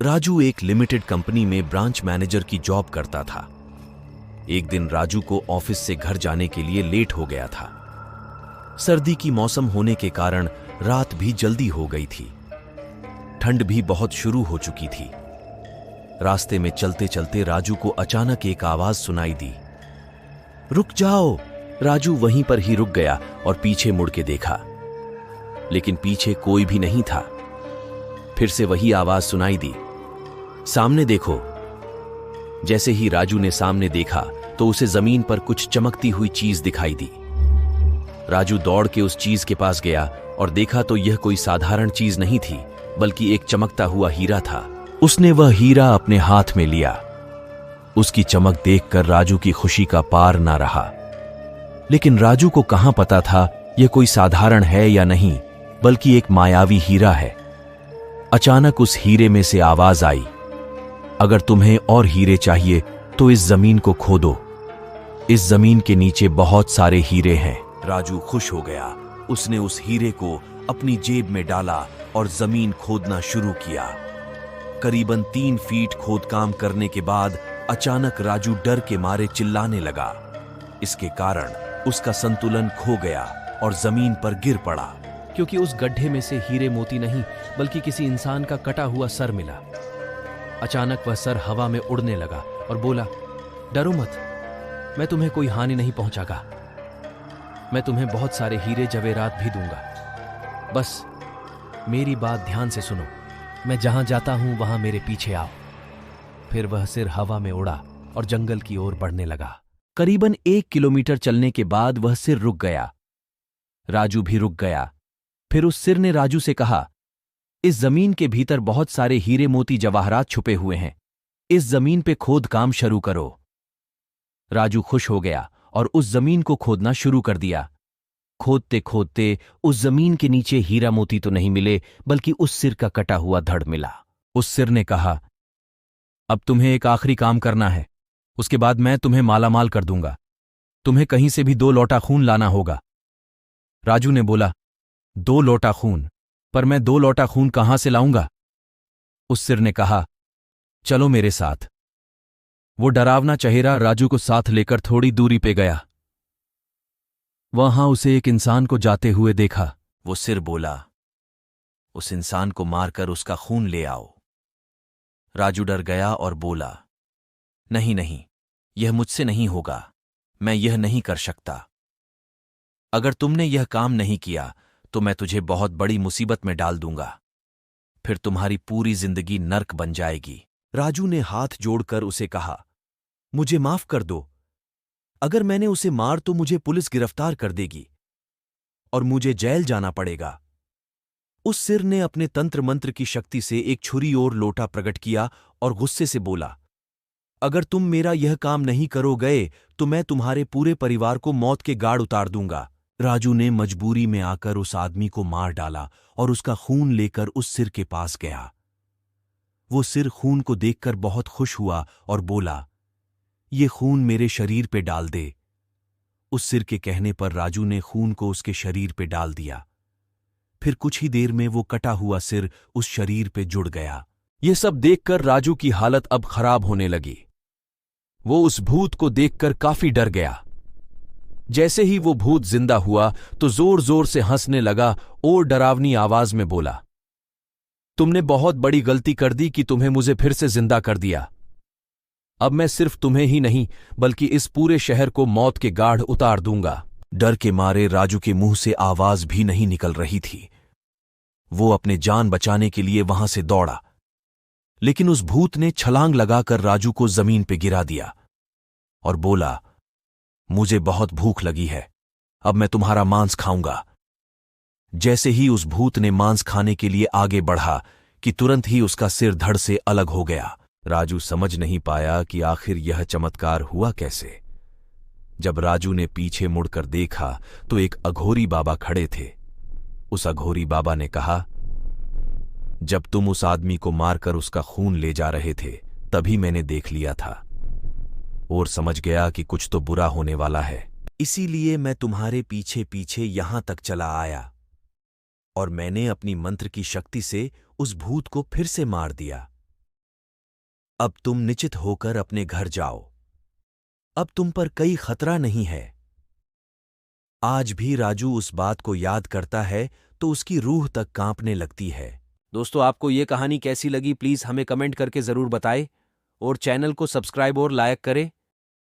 राजू एक limited company में branch manager की जॉब करता था। एक दिन राजू को ऑफिस से घर जाने के लिए लेट हो गया था। सर्दी की मौसम होने के कारण रात भी जल्दी हो गई थी। ठंड भी बहुत शुरू हो चुकी थी। रास्ते में चलते चलते राजू को अचानक एक आवाज सुनाई दी। रुक जाओ। राजू वहीं पर ही रुक गया और पीछे मुड़ के देखा, लेकिन पीछे कोई भी नहीं था। फिर से वही आवाज सुनाई दी, सामने देखो। जैसे ही राजू ने सामने देखा तो उसे जमीन पर कुछ चमकती हुई चीज दिखाई दी। राजू दौड़ के उस चीज के पास गया और देखा तो यह कोई साधारण चीज नहीं थी, बल्कि एक चमकता हुआ हीरा था। उसने वह हीरा अपने हाथ में लिया। उसकी चमक देखकर राजू की खुशी का पार ना रहा। लेकिन राजू को कहां पता था यह कोई साधारण है या नहीं, बल्कि एक मायावी हीरा है। अचानक उस हीरे में से आवाज आई, अगर तुम्हें और हीरे चाहिए तो इस जमीन को खोदो। इस जमीन के नीचे बहुत सारे हीरे हैं। राजू खुश हो गया। उसने उस हीरे को अपनी जेब में डाला और जमीन खोदना शुरू किया। करीबन 3 फीट खोदकाम करने के बाद अचानक राजू डर के मारे चिल्लाने लगा। इसके कारण उसका संतुलन खो गया और जमीन पर गिर पड़ा, क्योंकि उस गड्ढे में से हीरे मोती नहीं बल्कि किसी इंसान का कटा हुआ सर मिला। अचानक वह सर हवा में उड़ने लगा और बोला, डरो मत, मैं तुम्हें कोई हानि नहीं पहुंचागा। मैं तुम्हें बहुत सारे हीरे जवेरात भी दूंगा। बस मेरी बात ध्यान से सुनो। मैं जहां जाता हूं वहां मेरे पीछे आओ। फिर वह सिर हवा में उड़ा और जंगल की ओर बढ़ने लगा। करीबन 1 किलोमीटर चलने के बाद वह सिर रुक गया। राजू भी रुक गया। फिर उस सिर ने राजू से कहा, इस जमीन के भीतर बहुत सारे हीरे मोती जवाहरात छुपे हुए हैं। इस जमीन पे खोद काम शुरू करो। राजू खुश हो गया और उस जमीन को खोदना शुरू कर दिया। खोदते खोदते उस जमीन के नीचे हीरा मोती तो नहीं मिले, बल्कि उस सिर का कटा हुआ धड़ मिला। उस सिर ने कहा, अब तुम्हें एक आखिरी काम करना है, उसके बाद मैं तुम्हें मालामाल कर दूंगा। तुम्हें कहीं से भी 2 लोटा खून लाना होगा। राजू ने बोला, 2 लोटा खून? पर मैं 2 लोटा खून कहां से लाऊंगा? उस सिर ने कहा, चलो मेरे साथ। वो डरावना चेहरा राजू को साथ लेकर थोड़ी दूरी पे गया। वहां उसे एक इंसान को जाते हुए देखा। वो सिर बोला, उस इंसान को मारकर उसका खून ले आओ। राजू डर गया और बोला, नहीं नहीं, यह मुझसे नहीं होगा। मैं यह नहीं कर सकता। अगर तुमने यह काम नहीं किया तो मैं तुझे बहुत बड़ी मुसीबत में डाल दूंगा। फिर तुम्हारी पूरी जिंदगी नर्क बन जाएगी। राजू ने हाथ जोड़कर उसे कहा, मुझे माफ कर दो। अगर मैंने उसे मार तो मुझे पुलिस गिरफ्तार कर देगी और मुझे जेल जाना पड़ेगा। उस सिर ने अपने तंत्र मंत्र की शक्ति से एक छुरी और लोटा प्रकट किया और गुस्से से बोला, अगर तुम मेरा यह काम नहीं करो गए तो मैं तुम्हारे पूरे परिवार को मौत के गाड़ उतार दूंगा। राजू ने मजबूरी में आकर उस आदमी को मार डाला और उसका खून लेकर उस सिर के पास गया। वो सिर खून को देखकर बहुत खुश हुआ और बोला, ये खून मेरे शरीर पे डाल दे। उस सिर के कहने पर राजू ने खून को उसके शरीर पे डाल दिया। फिर कुछ ही देर में वो कटा हुआ सिर उस शरीर पे जुड़ गया। ये सब देखकर राजू की हालत अब खराब होने लगी। वो उस भूत को देखकर काफी डर गया। जैसे ही वो भूत जिंदा हुआ तो जोर जोर से हंसने लगा और डरावनी आवाज में बोला, तुमने बहुत बड़ी गलती कर दी कि तुम्हें मुझे फिर से जिंदा कर दिया। अब मैं सिर्फ तुम्हें ही नहीं बल्कि इस पूरे शहर को मौत के गाढ़ उतार दूंगा। डर के मारे राजू के मुंह से आवाज भी नहीं निकल रही थी। वो अपने जान बचाने के लिए वहां से दौड़ा, लेकिन उस भूत ने छलांग लगाकर राजू को जमीन पे गिरा दिया और बोला, मुझे बहुत भूख लगी है, अब मैं तुम्हारा मांस खाऊंगा। जैसे ही उस भूत ने मांस खाने के लिए आगे बढ़ा कि तुरंत ही उसका सिर धड़ से अलग हो गया। राजू समझ नहीं पाया कि आखिर यह चमत्कार हुआ कैसे। जब राजू ने पीछे मुड़कर देखा तो एक अघोरी बाबा खड़े थे। उस अघोरी बाबा ने कहा, जब तुम उस आदमी को मारकर उसका खून ले जा रहे थे तभी मैंने देख लिया था और समझ गया कि कुछ तो बुरा होने वाला है। इसीलिए मैं तुम्हारे पीछे पीछे यहां तक चला आया और मैंने अपनी मंत्र की शक्ति से उस भूत को फिर से मार दिया। अब तुम निश्चित होकर अपने घर जाओ। अब तुम पर कई खतरा नहीं है। आज भी राजू उस बात को याद करता है तो उसकी रूह तक कांपने लगती है। दोस्तों, आपको ये कहानी कैसी लगी प्लीज़ हमें कमेंट करके ज़रूर बताएं और चैनल को सब्सक्राइब और लाइक करें।